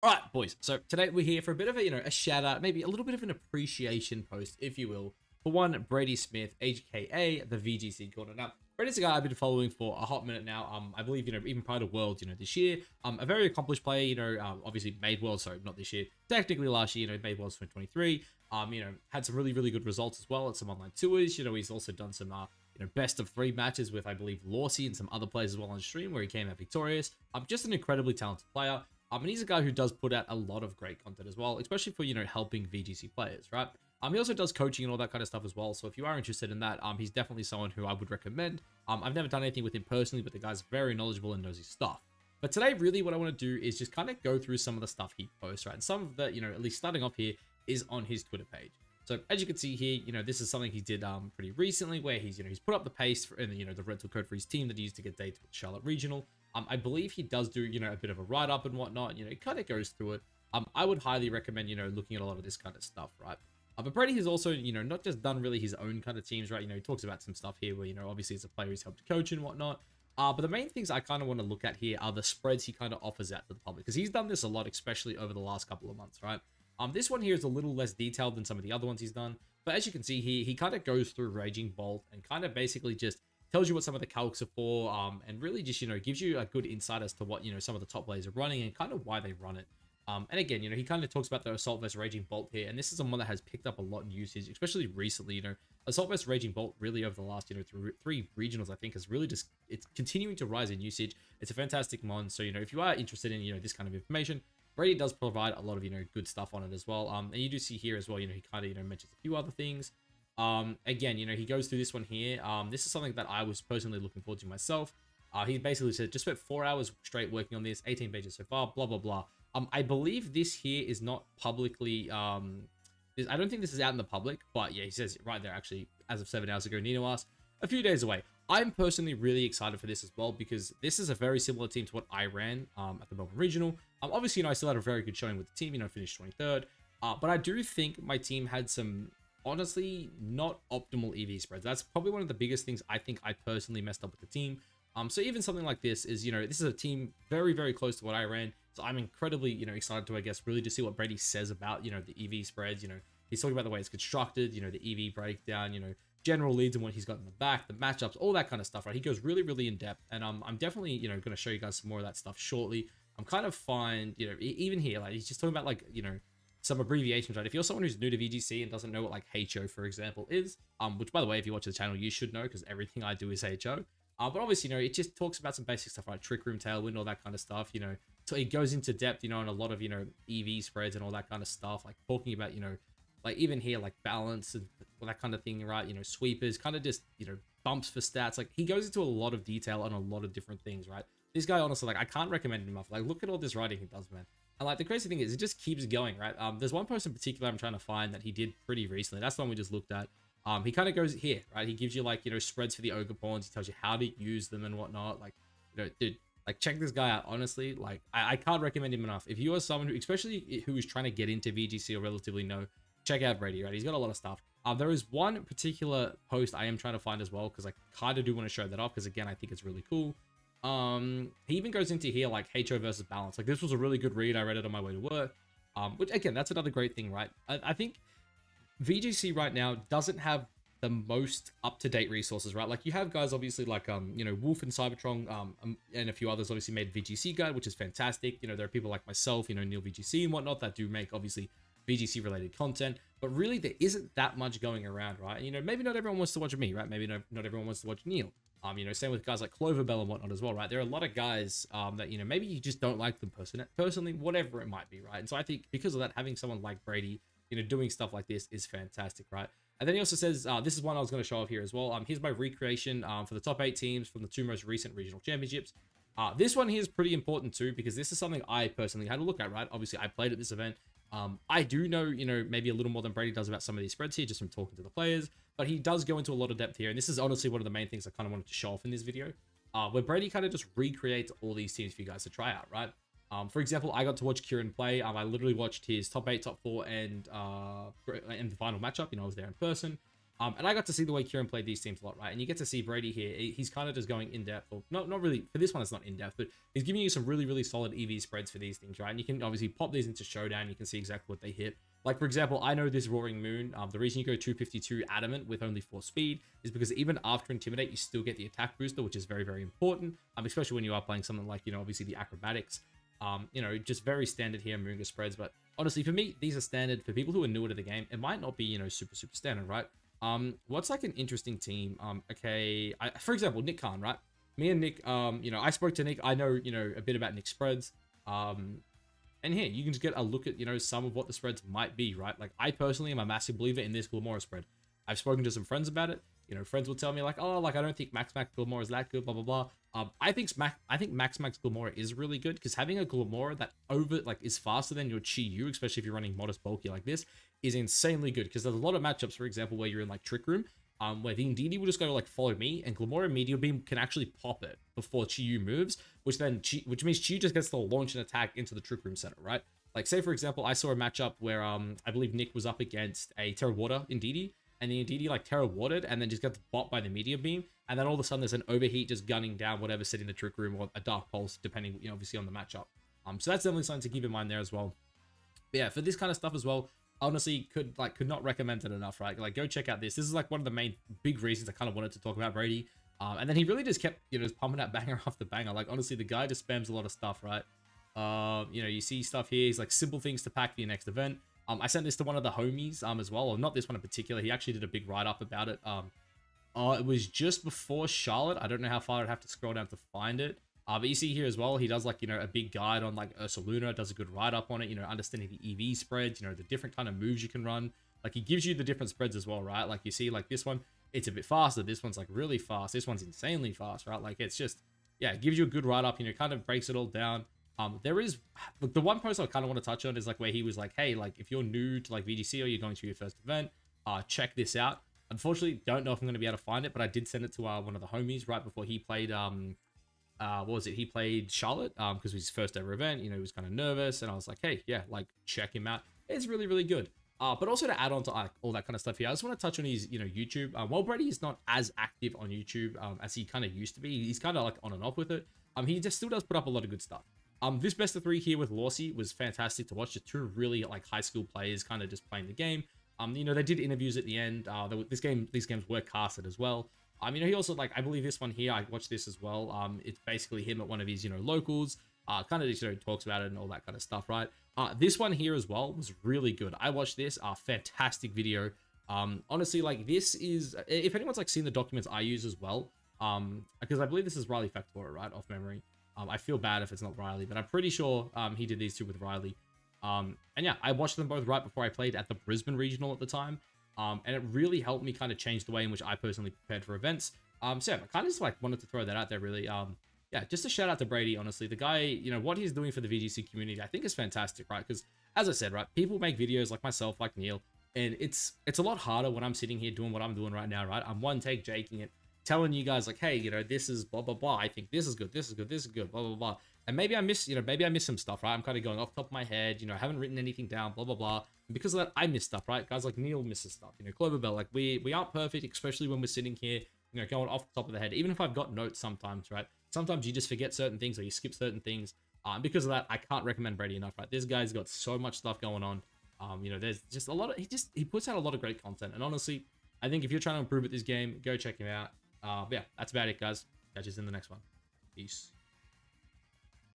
All right, boys. So today we're here for a bit of a shout out, maybe a little bit of an appreciation post, if you will, for one Brady Smith, aka the VGC Corner. Now, Brady's a guy I've been following for a hot minute now. I believe even prior to Worlds, this year, a very accomplished player. Obviously made Worlds, sorry, not this year. Technically last year, made Worlds 2023. Had some really good results as well at some online tours. He's also done some best of 3 matches with, I believe, Lawsy and some other players as well on stream where he came out victorious. Just an incredibly talented player. And he's a guy who does put out a lot of great content as well, especially for, helping VGC players, right? He also does coaching and all that kind of stuff as well. So if you are interested in that, he's definitely someone who I would recommend. I've never done anything with him personally, but the guy's very knowledgeable and knows his stuff. But today, really what I want to do is just kind of go through some of the stuff he posts, right? And some of the, at least starting off here, is on his Twitter page. So as you can see here, this is something he did pretty recently where he's put up the pace for, and the rental code for his team that he used to get dates with Charlotte Regional. I believe he does do, a bit of a write-up and whatnot, it kind of goes through it. I would highly recommend, looking at a lot of this kind of stuff, right? But Brady has also, not just done really his own kind of teams, right? He talks about some stuff here where, obviously as a player he's helped coach and whatnot. But the main things I kind of want to look at here are the spreads he kind of offers out to the public, because he's done this a lot, especially over the last couple of months, right? This one here is a little less detailed than some of the other ones he's done. But as you can see here, he kind of goes through Raging Bolt and kind of basically just tells you what some of the calcs are for, and really just, gives you a good insight as to what, some of the top players are running and kind of why they run it. And again, he kind of talks about the Assault vs Raging Bolt here, and this is one that has picked up a lot in usage, especially recently. Assault vs Raging Bolt really over the last, 3 regionals, I think, has really just, it's continuing to rise in usage. It's a fantastic mon. So, if you are interested in, this kind of information, Brady does provide a lot of, good stuff on it as well. And you do see here as well, he kind of, mentions a few other things. Again, he goes through this one here. This is something that I was personally looking forward to myself. He basically said, just spent 4 hours straight working on this, 18 pages so far, blah, blah, blah. I believe this here is not publicly, I don't think this is out in the public, but yeah, he says it right there, actually, as of 7 hours ago, Nino asked, a few days away. I'm personally really excited for this as well, because this is a very similar team to what I ran at the Melbourne Regional. Obviously, I still had a very good showing with the team, finished 23rd. But I do think my team had some, honestly, not optimal EV spreads. That's probably one of the biggest things I think I personally messed up with the team. So even something like this is, this is a team very close to what I ran. So I'm incredibly, excited to, I guess, really to see what Brady says about, the EV spreads. He's talking about the way it's constructed, the EV breakdown, general leads and what he's got in the back, the matchups, all that kind of stuff, right? He goes really in depth, and I'm definitely, going to show you guys some more of that stuff shortly. I'm kind of fine, even here, like he's just talking about like, some abbreviations, right? If you're someone who's new to VGC and doesn't know what like HO, for example, is, which by the way, if you watch the channel, you should know, because everything I do is HO. But obviously, it just talks about some basic stuff, right? Trick Room, Tailwind, all that kind of stuff, So it goes into depth, in a lot of, EV spreads and all that kind of stuff, like talking about, like even here, like balance and all that kind of thing, right? Sweepers, kind of just, bumps for stats. Like he goes into a lot of detail on a lot of different things, right? This guy, honestly, like I can't recommend him enough. Like look at all this writing he does, man. And like the crazy thing is it just keeps going, right? There's one post in particular I'm trying to find that he did pretty recently. That's the one we just looked at. He kind of goes here, right? He gives you like, spreads for the ogre pawns. He tells you how to use them and whatnot. Like, dude, like check this guy out. Honestly, like I can't recommend him enough. If you are someone who, especially who is trying to get into VGC or relatively know, check out Brady, right? He's got a lot of stuff. There is one particular post I am trying to find as well, because I kind of do want to show that off, because again, I think it's really cool. He even goes into here like HO versus balance. Like this was a really good read. I read it on my way to work. Which again, that's another great thing, right? I think VGC right now doesn't have the most up-to-date resources, right? Like you have guys obviously like Wolf and Cybertron, and a few others obviously made VGC guide, which is fantastic. There are people like myself, Neil VGC and whatnot, that do make obviously VGC related content, but really there isn't that much going around, right? Maybe not everyone wants to watch me, right? Maybe not everyone wants to watch Neil. Same with guys like Cloverbell and whatnot as well, right? There are a lot of guys that, maybe you just don't like them personally, whatever it might be, right? And so I think because of that, having someone like Brady, doing stuff like this is fantastic, right? And then he also says, this is one I was going to show off here as well. Here's my recreation for the top 8 teams from the 2 most recent regional championships. This one here is pretty important too, because this is something I personally had a look at, right? Obviously, I played at this event. I do know, maybe a little more than Brady does about some of these spreads here, just from talking to the players, but he does go into a lot of depth here. And this is honestly one of the main things I kind of wanted to show off in this video, where Brady kind of just recreates all these teams for you guys to try out, right? For example, I got to watch Kieran play. I literally watched his top 8, top 4, and the final matchup. I was there in person. And I got to see the way Kieran played these teams a lot, right? And you get to see Brady here. He's kind of just going in depth, or not really for this one. It's not in depth, but he's giving you some really solid EV spreads for these things, right? And you can obviously pop these into Showdown. You can see exactly what they hit. Like for example, I know this Roaring Moon. The reason you go 252 Adamant with only 4 speed is because even after Intimidate, you still get the attack booster, which is very important. Especially when you are playing something like obviously the Acrobatics. Just very standard here, Moonga spreads. But honestly, for me, these are standard. For people who are newer to the game, it might not be super standard, right? What's like an interesting team? Okay, for example, Nick Khan, right? Me and Nick, I spoke to Nick. I know, a bit about Nick's spreads. And here, you can just get a look at, some of what the spreads might be, right? Like, I personally am a massive believer in this Glamora spread. I've spoken to some friends about it. Friends will tell me like, oh, like, I don't think Max Glamora is that good, blah, blah, blah. I think Max Glamora is really good because having a Glamora that is faster than your Chi-Yu, especially if you're running modest bulky like this, is insanely good because there's a lot of matchups, for example, where you're in like Trick Room, where the Indeedee will just go like follow me, and Glamora Meteor Beam can actually pop it before Chi-Yu moves, which means Chi-Yu just gets to launch an attack into the Trick Room center, right? Like say for example, I saw a matchup where I believe Nick was up against a Terra Water Indeedee, and the Indeedee like Terra Watered and then just gets bought by the Meteor Beam, and then all of a sudden there's an overheat just gunning down whatever's sitting in the Trick Room or a Dark Pulse, depending obviously on the matchup. So that's definitely something to keep in mind there as well. But yeah, for this kind of stuff as well, honestly, could not recommend it enough, right? Like, go check out this. This is like one of the main big reasons I kind of wanted to talk about Brady. And then he really just kept, just pumping out banger after banger. Like, honestly, the guy just spams a lot of stuff, right? You see stuff here. He's like simple things to pack for your next event. I sent this to one of the homies as well, or not this one in particular. He actually did a big write-up about it. It was just before Charlotte. I don't know how far I'd have to scroll down to find it. But you see here as well, he does like, a big guide on like Ursaluna, does a good write-up on it, understanding the EV spreads, the different kind of moves you can run. Like, he gives you the different spreads as well, right? Like, you see like this one, it's a bit faster. This one's like really fast. This one's insanely fast, right? Like, it's just, yeah, it gives you a good write-up, kind of breaks it all down. There is, the one post I kind of want to touch on is like where he was like, hey, like if you're new to like VGC or you're going to your first event, check this out. Unfortunately, don't know if I'm going to be able to find it, but I did send it to one of the homies right before he played, what was it? He played Charlotte, because it was his first ever event. He was kind of nervous, and I was like, hey, yeah, like check him out. It's really good. But also to add on to all that kind of stuff here, I just want to touch on his, YouTube. While Brady is not as active on YouTube as he kind of used to be, he's kind of like on and off with it. He just still does put up a lot of good stuff. This best of 3 here with Lawsy was fantastic to watch. Just 2 really like high school players kind of just playing the game. They did interviews at the end. These games were casted as well. He also, like, I believe this one here, I watched this as well. It's basically him at one of his, locals, kind of just, talks about it and all that kind of stuff, right? This one here as well was really good. I watched this, fantastic video. Honestly, like, this is, if anyone's, like, seen the documents I use as well, because I believe this is Riley Factora, right, off memory. I feel bad if it's not Riley, but I'm pretty sure, he did these 2 with Riley. And yeah, I watched them both right before I played at the Brisbane Regional at the time. And it really helped me kind of change the way in which I personally prepared for events. So yeah, I kind of just like wanted to throw that out there really. Yeah, just a shout out to Brady, honestly. The guy, what he's doing for the VGC community, I think is fantastic, right? Because as I said, right, people make videos like myself, like Neil, and it's a lot harder when I'm sitting here doing what I'm doing right now, right? I'm one take jaking it, telling you guys like, hey, this is blah, blah, blah. I think this is good, this is good, this is good, blah, blah, blah. And maybe I miss, maybe I miss some stuff, right? I'm kind of going off the top of my head, I haven't written anything down, blah, blah, blah. And because of that, I miss stuff, right? Guys like Neil misses stuff, Cloverbell, like we aren't perfect, especially when we're sitting here, going off the top of the head. Even if I've got notes sometimes, right? Sometimes you just forget certain things or you skip certain things. Because of that, I can't recommend Brady enough, right? This guy's got so much stuff going on. There's just a lot of, he puts out a lot of great content. And honestly, I think if you're trying to improve at this game, go check him out. But yeah, that's about it, guys. Catch us in the next one. Peace.